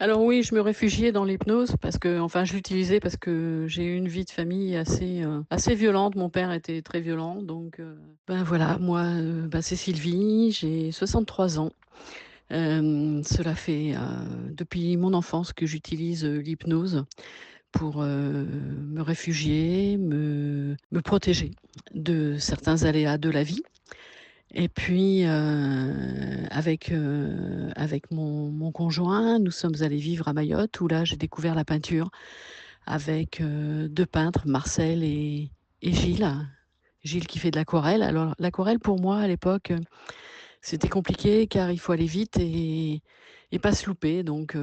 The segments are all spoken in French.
Alors oui, je me réfugiais dans l'hypnose parce que enfin, je l'utilisais parce que j'ai eu une vie de famille assez violente. Mon père était très violent donc ben voilà, moi, c'est Sylvie, j'ai 63 ans. Cela fait, depuis mon enfance que j'utilise, l'hypnose pour, me réfugier, me protéger de certains aléas de la vie. Et puis, avec mon conjoint, nous sommes allés vivre à Mayotte où là, j'ai découvert la peinture avec, 2 peintres, Marcel et Gilles. Gilles qui fait de l'aquarelle. Alors l'aquarelle pour moi à l'époque, c'était compliqué car il faut aller vite et pas se louper donc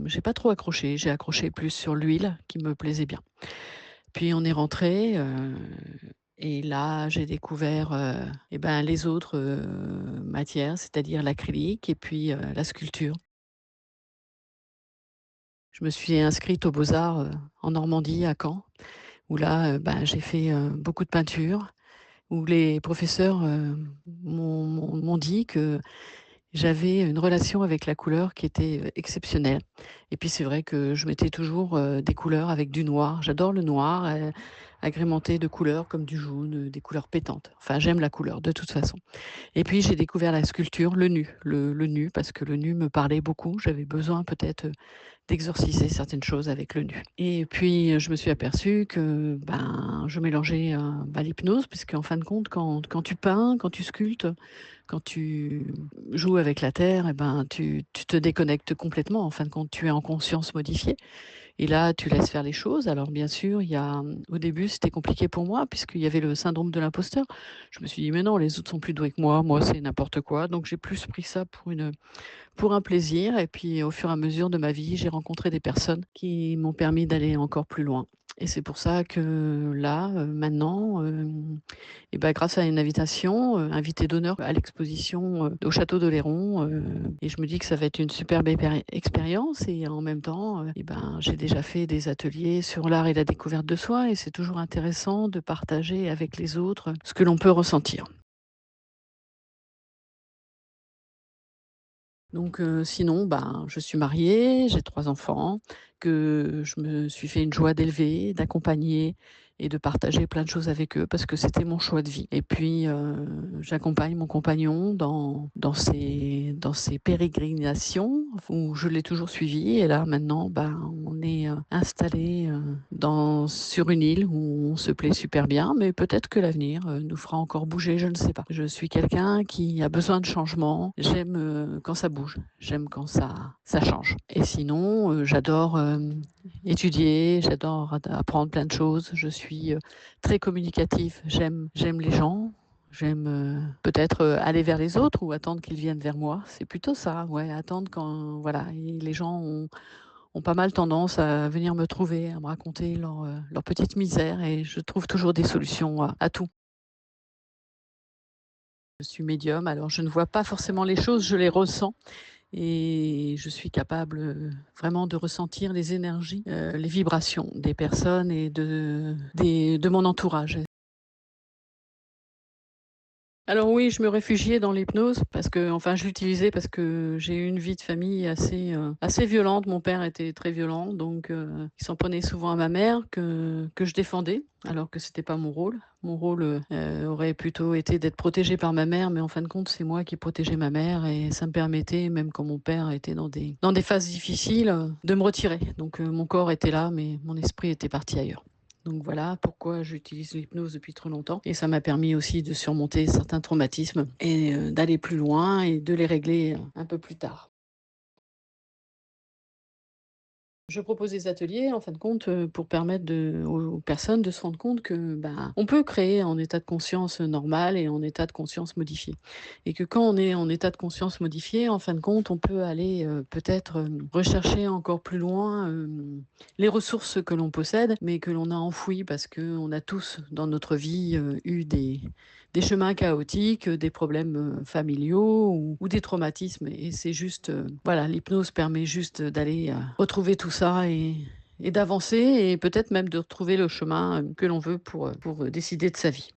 j'ai pas trop accroché. J'ai accroché plus sur l'huile qui me plaisait bien. Puis on est rentrés, et là, j'ai découvert, les autres, matières, c'est-à-dire l'acrylique et puis, la sculpture. Je me suis inscrite aux Beaux-Arts, en Normandie, à Caen, où là, j'ai fait, beaucoup de peinture, où les professeurs, m'ont dit que j'avais une relation avec la couleur qui était, exceptionnelle. Et puis c'est vrai que je mettais toujours, des couleurs avec du noir. J'adore le noir, agrémenté de couleurs comme du jaune, des couleurs pétantes. Enfin, j'aime la couleur de toute façon. Et puis j'ai découvert la sculpture, le nu, le nu parce que le nu me parlait beaucoup. J'avais besoin peut-être, d'exorciser certaines choses avec le nu. Et puis, je me suis aperçue que, je mélangeais, l'hypnose puisqu'en fin de compte quand tu peins, quand tu sculptes, quand tu joues avec la terre et tu te déconnectes complètement. En fin de compte, tu es en conscience modifiée. Et là, tu laisses faire les choses. Alors bien sûr, au début, c'était compliqué pour moi puisqu'il y avait le syndrome de l'imposteur. Je me suis dit: «Mais non, les autres sont plus doués que moi c'est n'importe quoi». Donc j'ai plus pris ça pour un plaisir et puis au fur et à mesure de ma vie, j'ai rencontré des personnes qui m'ont permis d'aller encore plus loin. Et c'est pour ça que là, maintenant, grâce à une invitation, invitée d'honneur à l'exposition, au château d'Oléron, et je me dis que ça va être une superbe expérience et en même temps, j'ai déjà fait des ateliers sur l'art et la découverte de soi et c'est toujours intéressant de partager avec les autres ce que l'on peut ressentir. Donc sinon, je suis mariée, j'ai 3 enfants que je me suis fait une joie d'élever, d'accompagner et de partager plein de choses avec eux parce que c'était mon choix de vie. Et puis, j'accompagne mon compagnon dans ses pérégrinations où je l'ai toujours suivi et là maintenant, on est, installés, sur une île où on se plaît super bien, mais peut-être que l'avenir, nous fera encore bouger, je ne sais pas. Je suis quelqu'un qui a besoin de changement. J'aime, quand ça bouge. J'aime quand ça change. Et sinon, j'adore, étudier, j'adore apprendre plein de choses. Je suis, très communicative. J'aime les gens. J'aime, peut-être, aller vers les autres ou attendre qu'ils viennent vers moi. C'est plutôt ça, ouais, attendre quand voilà et les gens ont pas mal tendance à venir me trouver, à me raconter leurs petites misères et je trouve toujours des solutions à tout. Je suis médium, alors je ne vois pas forcément les choses, je les ressens et je suis capable, vraiment de ressentir les énergies, les vibrations des personnes et de mon entourage. Alors oui, je me réfugiais dans l'hypnose parce que enfin, je l'utilisais parce que j'ai eu une vie de famille assez violente. Mon père était très violent, donc il s'en prenait souvent à ma mère que je défendais, alors que c'était pas mon rôle. Mon rôle, aurait plutôt été d'être protégée par ma mère, mais en fin de compte, c'est moi qui protégeais ma mère et ça me permettait, même quand mon père était dans des phases difficiles, de me retirer. Donc mon corps était là, mais mon esprit était parti ailleurs. Donc voilà pourquoi j'utilise l'hypnose depuis trop longtemps et ça m'a permis aussi de surmonter certains traumatismes et d'aller plus loin et de les régler, un peu plus tard. Je propose des ateliers en fin de compte, pour permettre aux personnes de se rendre compte que, on peut créer en état de conscience normal et en état de conscience modifié. Et que quand on est en état de conscience modifié, en fin de compte, on peut aller, peut-être, rechercher encore plus loin, les ressources que l'on possède, mais que l'on a enfouies parce qu'on a tous dans notre vie, eu des chemins chaotiques, des problèmes, familiaux ou des traumatismes et c'est juste, voilà, l'hypnose permet juste d'aller, retrouver tout ça et d'avancer et peut-être même de retrouver le chemin, que l'on veut pour décider de sa vie.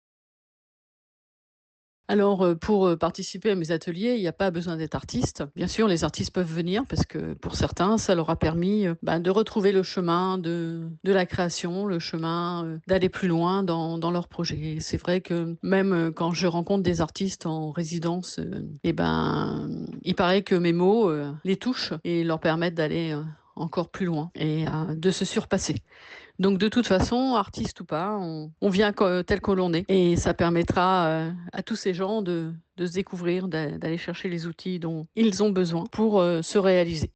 Alors, pour, participer à mes ateliers, il n'y a pas besoin d'être artiste. Bien sûr, les artistes peuvent venir parce que pour certains, ça leur a permis, de retrouver le chemin de la création, le chemin, d'aller plus loin dans leur projet. Et c'est vrai que même, quand je rencontre des artistes en résidence, et ben, il paraît que mes mots, les touchent et leur permettent d'aller, encore plus loin et de se surpasser. Donc de toute façon, artiste ou pas, on vient tel que l'on est et ça permettra, à tous ces gens de se découvrir, d'aller chercher les outils dont ils ont besoin pour, se réaliser.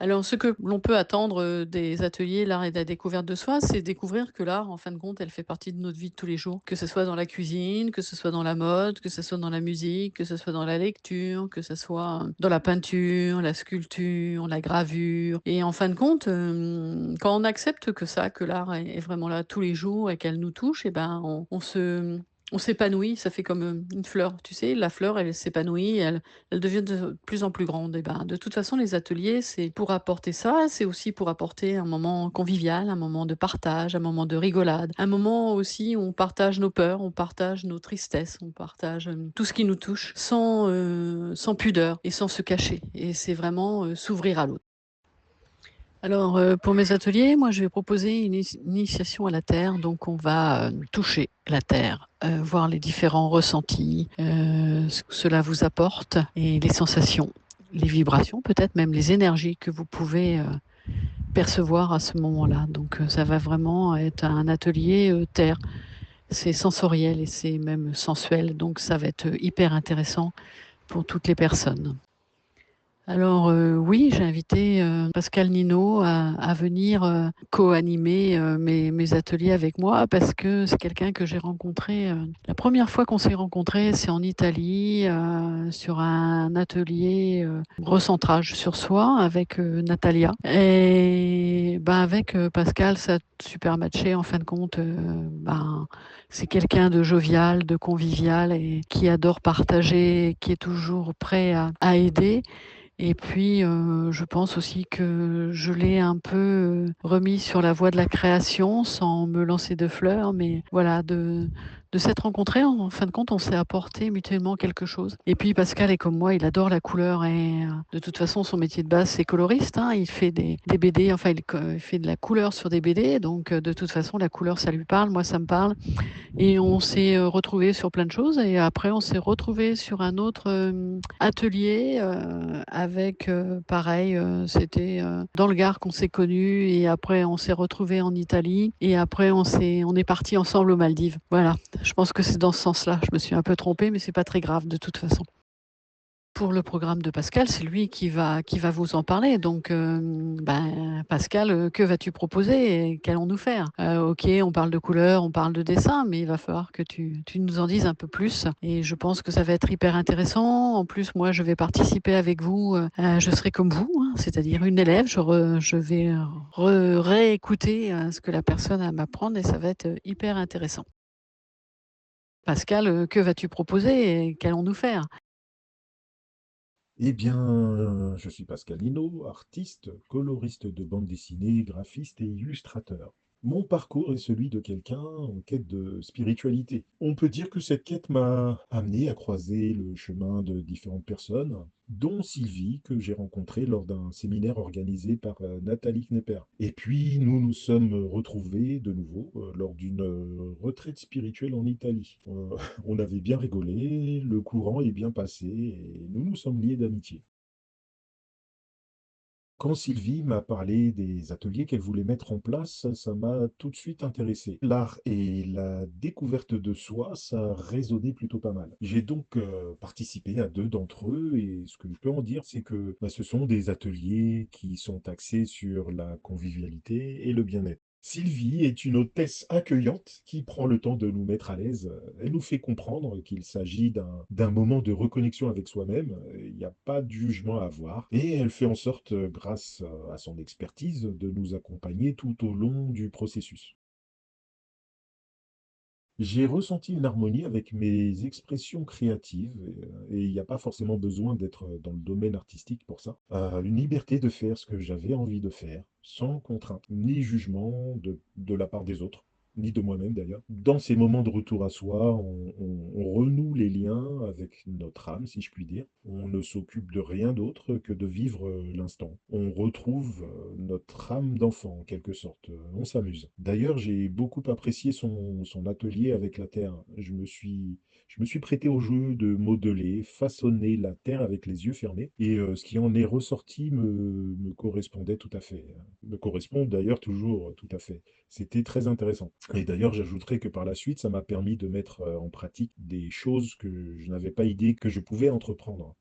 Alors ce que l'on peut attendre, des ateliers l'art et de la découverte de soi, c'est découvrir que l'art, en fin de compte, elle fait partie de notre vie de tous les jours. Que ce soit dans la cuisine, que ce soit dans la mode, que ce soit dans la musique, que ce soit dans la lecture, que ce soit dans la peinture, la sculpture, la gravure et en fin de compte, quand on accepte que ça, que l'art est vraiment là tous les jours et qu'elle nous touche et ben, on s'épanouit. Ça fait comme, une fleur, tu sais? La fleur, elle s'épanouit, elle devient de plus en plus grande et ben, de toute façon, les ateliers, c'est pour apporter ça, c'est aussi pour apporter un moment convivial, un moment de partage, un moment de rigolade, un moment aussi où on partage nos peurs, on partage nos tristesses, on partage, tout ce qui nous touche sans pudeur et sans se cacher et c'est vraiment, s'ouvrir à l'autre. Alors, pour mes ateliers, moi, je vais proposer une initiation à la terre, donc on va, toucher la terre, voir les différents ressentis, ce que cela vous apporte et les sensations, les vibrations, peut-être même les énergies que vous pouvez, percevoir à ce moment-là. Donc, ça va vraiment être un atelier, terre. C'est sensoriel et c'est même sensuel, donc ça va être, hyper intéressant pour toutes les personnes. Alors, oui, j'ai invité, Pascal Nino à venir, co-animer, mes ateliers avec moi parce que c'est quelqu'un que j'ai rencontré, la première fois qu'on s'est rencontrés, c'est en Italie, sur un atelier, recentrage sur soi avec, Natalia et ben, avec, Pascal, ça a super matché en fin de compte, ben, c'est quelqu'un de jovial, de convivial et qui adore partager, qui est toujours prêt à aider et puis, je pense aussi que je l'ai un peu, remis sur la voie de la création sans me lancer de fleurs, mais voilà, de s'être rencontrés, en fin de compte, on s'est apporté mutuellement quelque chose. Et puis Pascal est comme moi, il adore la couleur et de toute façon, son métier de base, c'est coloriste, hein. Il fait des BD, enfin il fait de la couleur sur des BD, donc de toute façon, la couleur, ça lui parle, moi, ça me parle. Et on s'est, retrouvés sur plein de choses et après on s'est retrouvés sur un autre, atelier, avec, pareil, c'était, dans le Gard qu'on s'est connus et après on s'est retrouvés en Italie et après on est partis ensemble aux Maldives. Voilà, je pense que c'est dans ce sens-là. Je me suis un peu trompée, mais c'est pas très grave de toute façon. Pour le programme de Pascal, c'est lui qui va vous en parler. Donc, ben, Pascal, que vas-tu proposer et qu'allons-nous faire? OK, on parle de couleurs, on parle de dessin, mais il va falloir que tu nous en dises un peu plus et je pense que ça va être hyper intéressant. En plus, moi, je vais participer avec vous, je serai comme vous, hein, c'est-à-dire une élève. Je vais réécouter, ce que la personne a à m'apprendre et ça va être, hyper intéressant. Pascal, que vas-tu proposer et qu'allons-nous faire? Eh bien, je suis Pascal Lino, artiste, coloriste de bande dessinée, graphiste et illustrateur. Mon parcours est celui de quelqu'un en quête de spiritualité. On peut dire que cette quête m'a amené à croiser le chemin de différentes personnes, dont Sylvie, que j'ai rencontrée lors d'un séminaire organisé par Nathalie Knepper. Et puis, nous nous sommes retrouvés de nouveau lors d'une retraite spirituelle en Italie. On avait bien rigolé, le courant est bien passé et nous nous sommes liés d'amitié. Quand Sylvie m'a parlé des ateliers qu'elle voulait mettre en place, ça m'a tout de suite intéressé. L'art et la découverte de soi, ça résonnait plutôt pas mal. J'ai donc participé à deux d'entre eux et ce que je peux en dire, c'est que ce sont des ateliers qui sont axés sur la convivialité et le bien-être. Sylvie est une hôtesse accueillante qui prend le temps de nous mettre à l'aise. Elle nous fait comprendre qu'il s'agit d'un moment de reconnexion avec soi-même. Il n'y a pas de jugement à avoir. Et elle fait en sorte, grâce à son expertise, de nous accompagner tout au long du processus. J'ai ressenti une harmonie avec mes expressions créatives et il n'y a pas forcément besoin d'être dans le domaine artistique pour ça. Une liberté de faire ce que j'avais envie de faire, sans contrainte, ni jugement de la part des autres. ni de moi-même d'ailleurs. Dans ces moments de retour à soi, on renoue les liens avec notre âme, si je puis dire. On ne s'occupe de rien d'autre que de vivre l'instant. On retrouve notre âme d'enfant, en quelque sorte. On s'amuse. D'ailleurs, j'ai beaucoup apprécié son atelier avec la terre. Je me suis prêté au jeu de modeler, façonner la terre avec les yeux fermés, et ce qui en est ressorti me correspondait tout à fait. Me correspond d'ailleurs toujours tout à fait. C'était très intéressant. Et d'ailleurs, j'ajouterais que par la suite, ça m'a permis de mettre en pratique des choses que je n'avais pas idée que je pouvais entreprendre.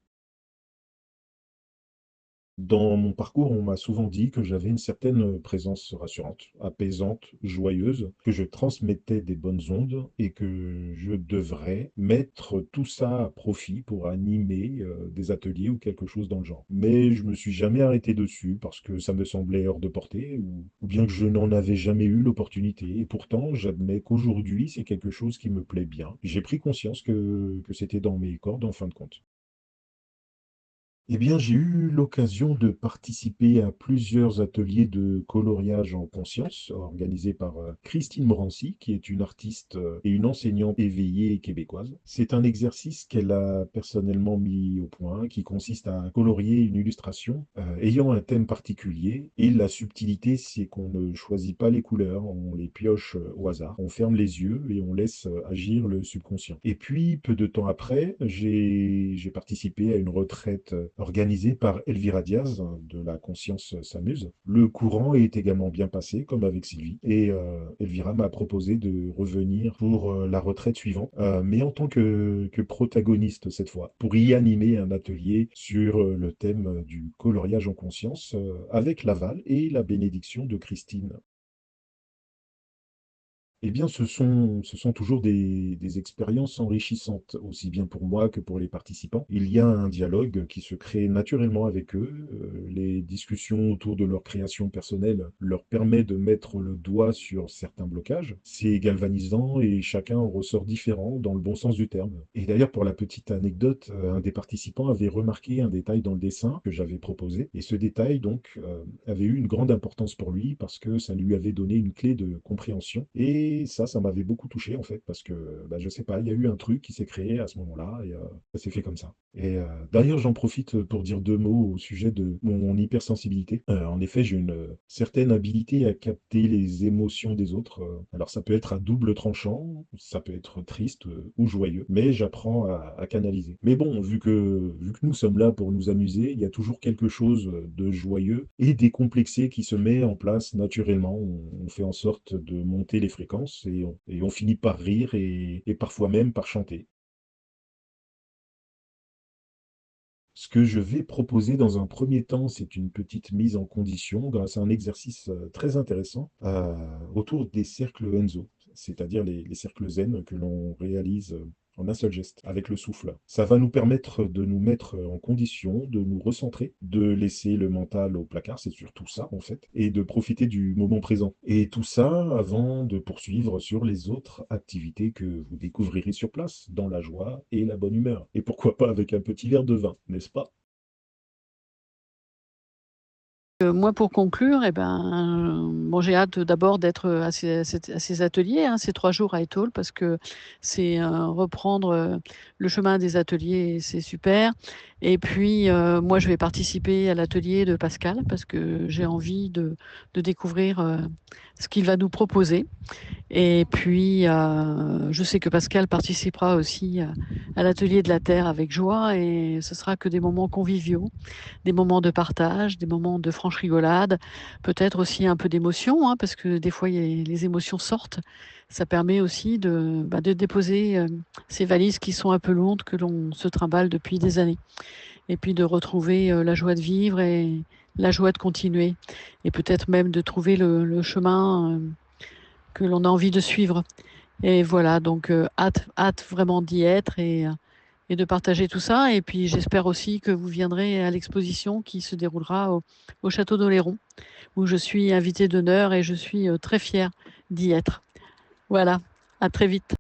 Dans mon parcours, on m'a souvent dit que j'avais une certaine présence rassurante, apaisante, joyeuse, que je transmettais des bonnes ondes et que je devrais mettre tout ça à profit pour animer des ateliers ou quelque chose dans le genre. Mais je me suis jamais arrêté dessus parce que ça me semblait hors de portée ou bien que je n'en avais jamais eu l'opportunité. Et pourtant, j'admets qu'aujourd'hui, c'est quelque chose qui me plaît bien. J'ai pris conscience que c'était dans mes cordes en fin de compte. Eh bien, j'ai eu l'occasion de participer à plusieurs ateliers de coloriage en conscience organisés par Christine Morancy, qui est une artiste et une enseignante éveillée québécoise. C'est un exercice qu'elle a personnellement mis au point, qui consiste à colorier une illustration ayant un thème particulier. Et la subtilité, c'est qu'on ne choisit pas les couleurs, on les pioche au hasard. On ferme les yeux et on laisse agir le subconscient. Et puis, peu de temps après, j'ai participé à une retraite organisée par Elvira Diaz de la Conscience s'amuse. Le courant est également bien passé, comme avec Sylvie. Et Elvira m'a proposé de revenir pour la retraite suivante, mais en tant que protagoniste cette fois, pour y animer un atelier sur le thème du coloriage en conscience avec l'aval et la bénédiction de Christine. Eh bien, ce sont toujours des expériences enrichissantes, aussi bien pour moi que pour les participants. Il y a un dialogue qui se crée naturellement avec eux. Les discussions autour de leur création personnelle leur permet de mettre le doigt sur certains blocages. C'est galvanisant et chacun en ressort différent dans le bon sens du terme. Et d'ailleurs, pour la petite anecdote, un des participants avait remarqué un détail dans le dessin que j'avais proposé. Et ce détail, donc, avait eu une grande importance pour lui parce que ça lui avait donné une clé de compréhension. Et ça m'avait beaucoup touché en fait, parce que bah, je sais pas, il y a eu un truc qui s'est créé à ce moment-là et ça s'est fait comme ça. Et d'ailleurs, j'en profite pour dire deux mots au sujet de mon hypersensibilité. En effet, j'ai une certaine habilité à capter les émotions des autres. Alors, ça peut être à double tranchant, ça peut être triste ou joyeux, mais j'apprends à canaliser. Mais bon, vu que nous sommes là pour nous amuser, il y a toujours quelque chose de joyeux et décomplexé qui se met en place naturellement. On fait en sorte de monter les fréquences et on finit par rire et parfois même par chanter. Ce que je vais proposer dans un premier temps, c'est une petite mise en condition grâce à un exercice très intéressant autour des cercles Enzo, c'est-à-dire les cercles zen que l'on réalise en un seul geste, avec le souffle. Ça va nous permettre de nous mettre en condition, de nous recentrer, de laisser le mental au placard, c'est surtout ça en fait, et de profiter du moment présent. Et tout ça avant de poursuivre sur les autres activités que vous découvrirez sur place, dans la joie et la bonne humeur. Et pourquoi pas avec un petit verre de vin, n'est-ce pas? Moi, pour conclure, eh ben, bon, j'ai hâte d'abord d'être à ces ateliers, hein, ces 3 jours à Étaules, parce que c'est reprendre le chemin des ateliers, c'est super. Et puis, moi, je vais participer à l'atelier de Pascal, parce que j'ai envie de découvrir ce qu'il va nous proposer. Et puis, je sais que Pascal participera aussi à l'atelier de la Terre avec joie, et ce sera que des moments conviviaux, des moments de partage, des moments de franche rigolade, peut-être aussi un peu d'émotion, hein, parce que des fois, les émotions sortent. Ça permet aussi de déposer ces valises qui sont un peu lourdes, que l'on se trimballe depuis des années. Et puis de retrouver la joie de vivre et la joie de continuer. Et peut-être même de trouver le chemin que l'on a envie de suivre. Et voilà, donc hâte vraiment d'y être et de partager tout ça. Et puis j'espère aussi que vous viendrez à l'exposition qui se déroulera au Château d'Oléron, où je suis invitée d'honneur et je suis très fière d'y être. Voilà, à très vite.